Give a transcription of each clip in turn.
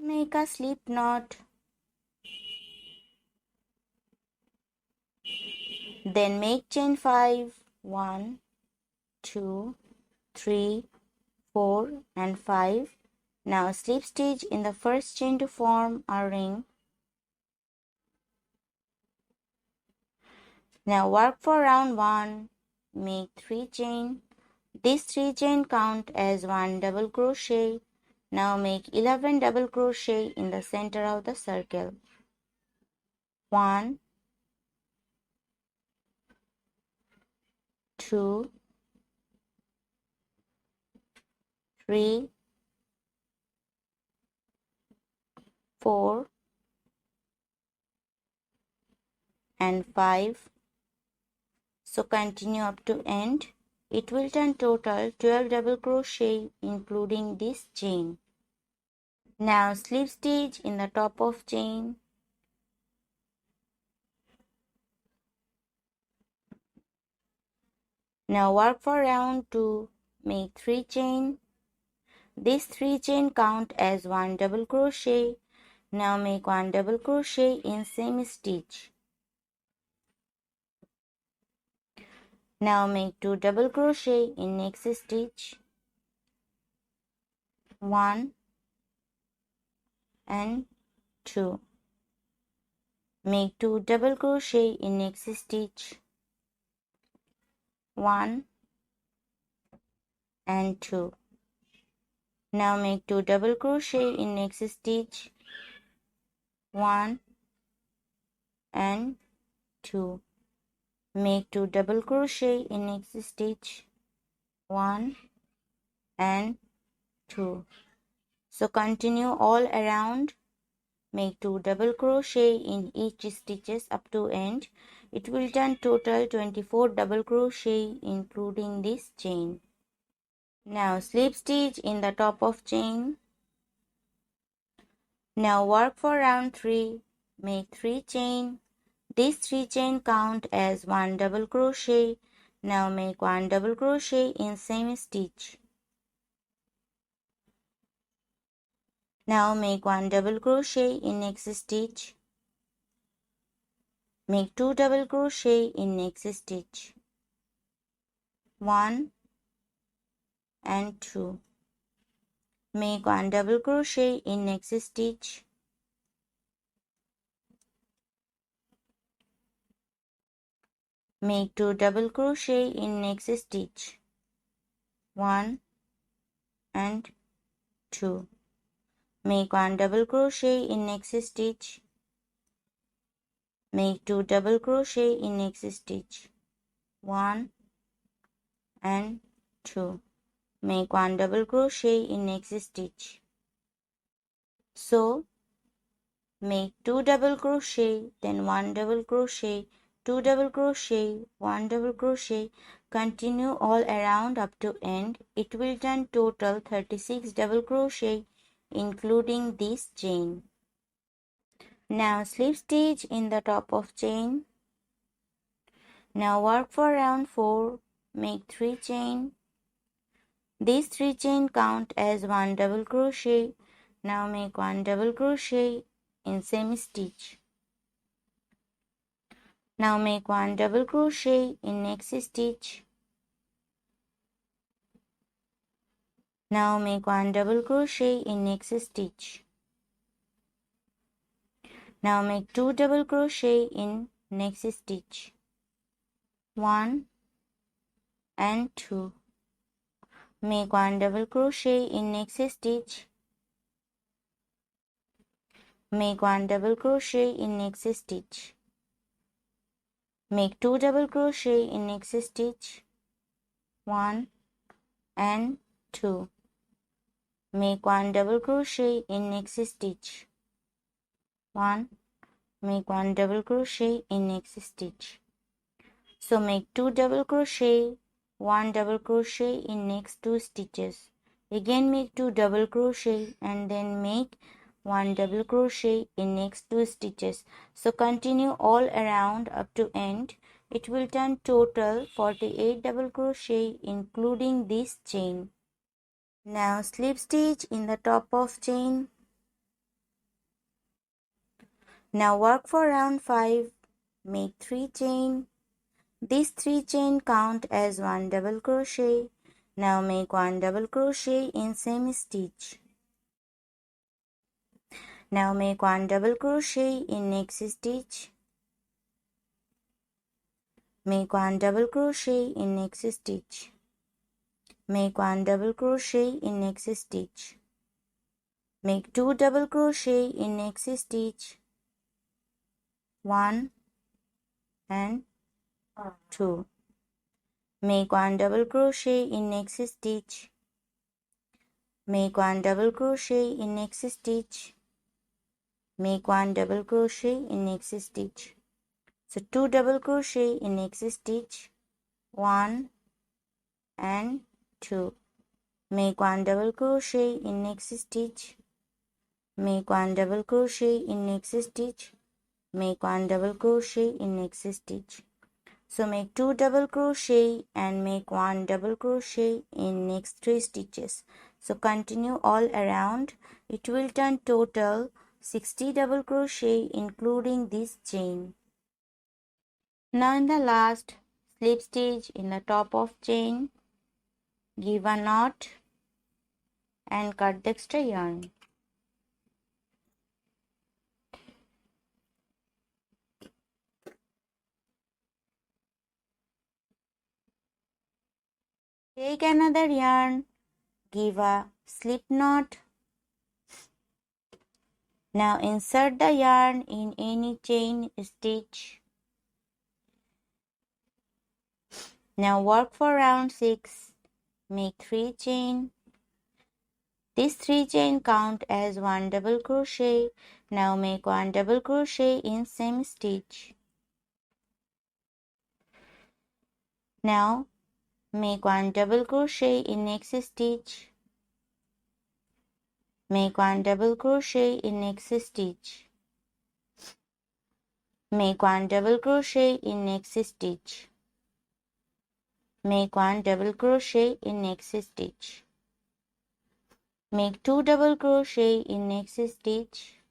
Make a slip knot. Then make chain 5. 1, 2, 3, 4 and 5. Now slip stitch in the first chain to form a ring. Now work for round 1. Make 3 chain. These 3 chain count as 1 double crochet. Now make 11 double crochet in the center of the circle. 1, 2, 3, 4 and 5. So continue up to end. It will turn total 12 double crochet including this chain. Now slip stitch in the top of chain. Now work for round 2. Make 3 chain. These 3 chain count as 1 double crochet. Now make 1 double crochet in same stitch. Now make 2 double crochet in next stitch. 1 and 2. Make 2 double crochet in next stitch. 1 and 2. Now make 2 double crochet in next stitch. 1 and 2. Make 2 double crochet in next stitch. 1 and 2. So continue all around. Make 2 double crochet in each stitches up to end. It will turn total 24 double crochet including this chain. Now slip stitch in the top of chain. Now work for round 3. Make 3 chain. These 3 chain count as 1 double crochet. Now make 1 double crochet in same stitch. Now make 1 double crochet in next stitch. Make 2 double crochet in next stitch. 1 and 2. Make 1 double crochet in next stitch. Make 2 double crochet in next stitch. 1 and 2. Make 1 double crochet in next stitch. Make 2 double crochet in next stitch. 1 and 2. Make 1 double crochet in next stitch. So make 2 double crochet, then 1 double crochet, 2 double crochet, 1 double crochet. Continue all around up to end. It will turn total 36 double crochet including this chain. Now slip stitch in the top of chain. Now work for round 4. Make 3 chain. These 3 chain count as 1 double crochet. Now make 1 double crochet in same stitch. Now make 1 double crochet in next stitch. Now make 1 double crochet in next stitch. Now make 2 double crochet in next stitch. 1 and 2. Make 1 double crochet in next stitch. Make 1 double crochet in next stitch. Make 2 double crochet in next stitch. 1 and 2. Make 1 double crochet in next stitch. 1. Make 1 double crochet in next stitch. So make 2 double crochet, 1 double crochet in next 2 stitches. Again make 2 double crochet and then make 1 double crochet in next 2 stitches. So continue all around up to end. It will turn total 48 double crochet including this chain. Now slip stitch in the top of chain. Now work for round 5. Make 3 chain. These 3 chain count as 1 double crochet. Now make 1 double crochet in same stitch. Now make 1 double crochet in next stitch. Make 1 double crochet in next stitch. Make 1 double crochet in next stitch. Make 2 double crochet in next stitch. 1 and 2. Make 1 double crochet in next stitch. Make 1 double crochet in next stitch. Make 1 double crochet in next stitch. So 2 double crochet in next stitch. 1 and 2. Make 1 double crochet in next stitch. Make 1 double crochet in next stitch. Make 1 double crochet in next stitch. So make 2 double crochet and make 1 double crochet in next 3 stitches. So continue all around. It will turn total 60 double crochet including this chain. Now in the last slip stitch in the top of chain, give a knot and cut the extra yarn. Take another yarn, give a slip knot. Now insert the yarn in any chain stitch. Now work for round 6. Make 3 chain. These 3 chain count as 1 double crochet. Now make 1 double crochet in same stitch. Now make 1 double crochet in next stitch. Make 1 double crochet in next stitch. Make 1 double crochet in next stitch. Make 1 double crochet in next stitch. Make 2 double crochet in next stitch.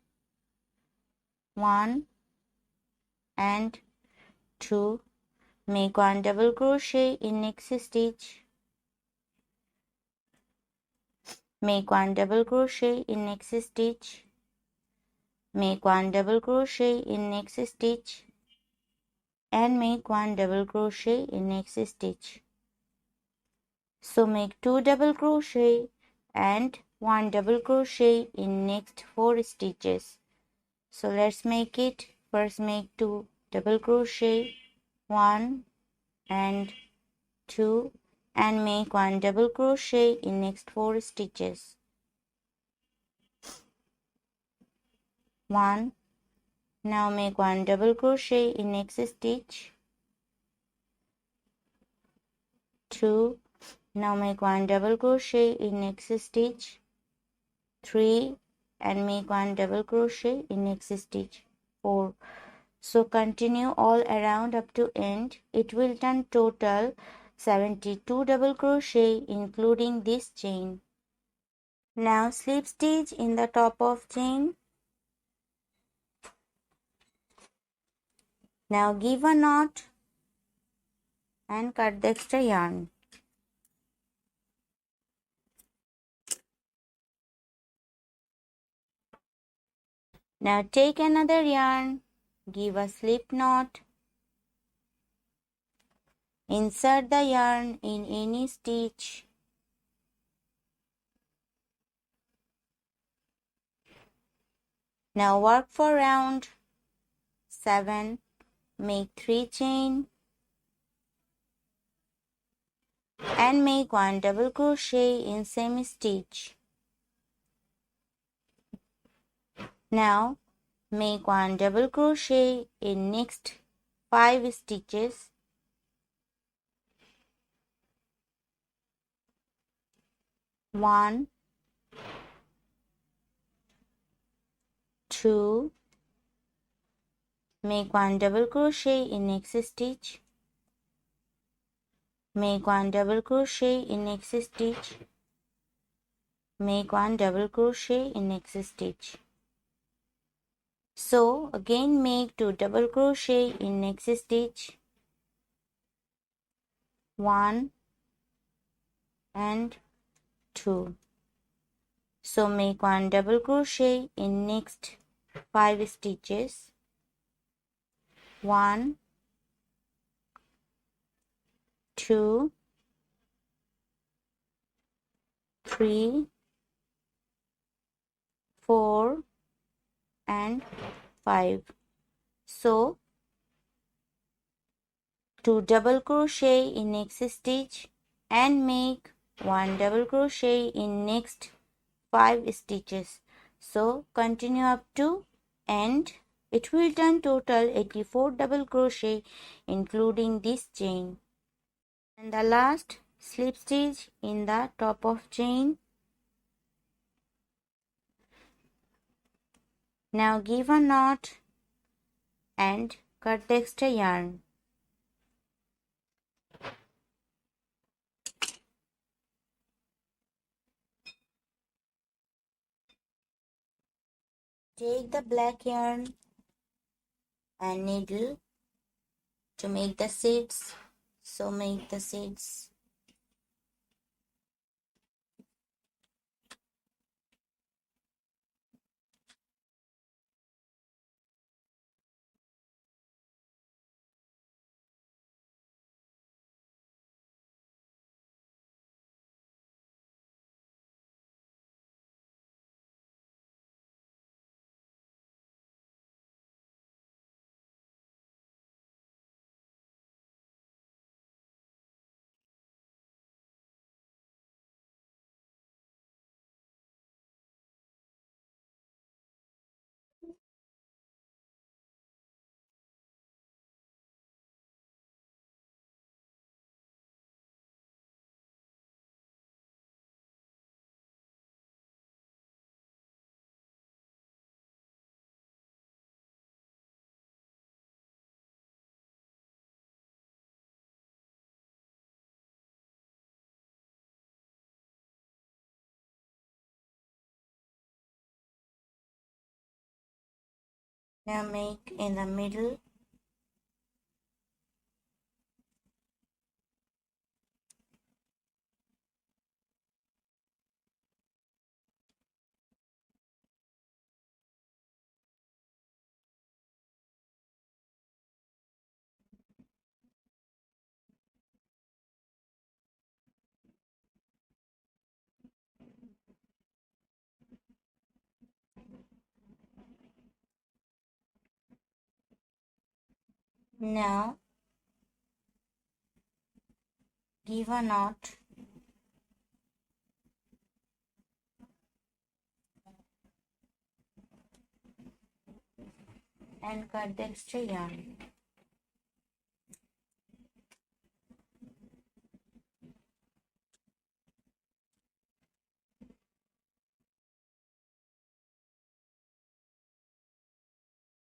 1 and 2. Make 1 double crochet in next stitch. Make 1 double crochet in next stitch. Make 1 double crochet in next stitch and make 1 double crochet in next stitch. So make 2 double crochet and 1 double crochet in next 4 stitches. So let's make it. First make 2 double crochet, 1 and 2, and make 1 double crochet in next 4 stitches. 1. Now make 1 double crochet in next stitch. 2. Now make 1 double crochet in next stitch. 3 and make 1 double crochet in next stitch. 4. So continue all around up to end. It will turn total 72 double crochet including this chain. Now slip stitch in the top of chain. Now give a knot and cut the extra yarn. Now take another yarn, give a slip knot, insert the yarn in any stitch. Now work for round 7, make 3 chain and make 1 double crochet in same stitch. Now make 1 double crochet in next 5 stitches. 1, 2, make 1 double crochet in next stitch. Make 1 double crochet in next stitch. Make 1 double crochet in next stitch. So again make 2 double crochet in next stitch, 1 and 2. So make 1 double crochet in next 5 stitches, 1, 2, 3, 4 and 5. So 2 double crochet in next stitch and make 1 double crochet in next 5 stitches. So continue up to end. It will turn total 84 double crochet including this chain. And the last slip stitch in the top of chain. Now give a knot and cut the extra yarn. Take the black yarn and needle to make the seeds. So make the seeds. Now make in the middle. Now give a knot and cut the extra yarn.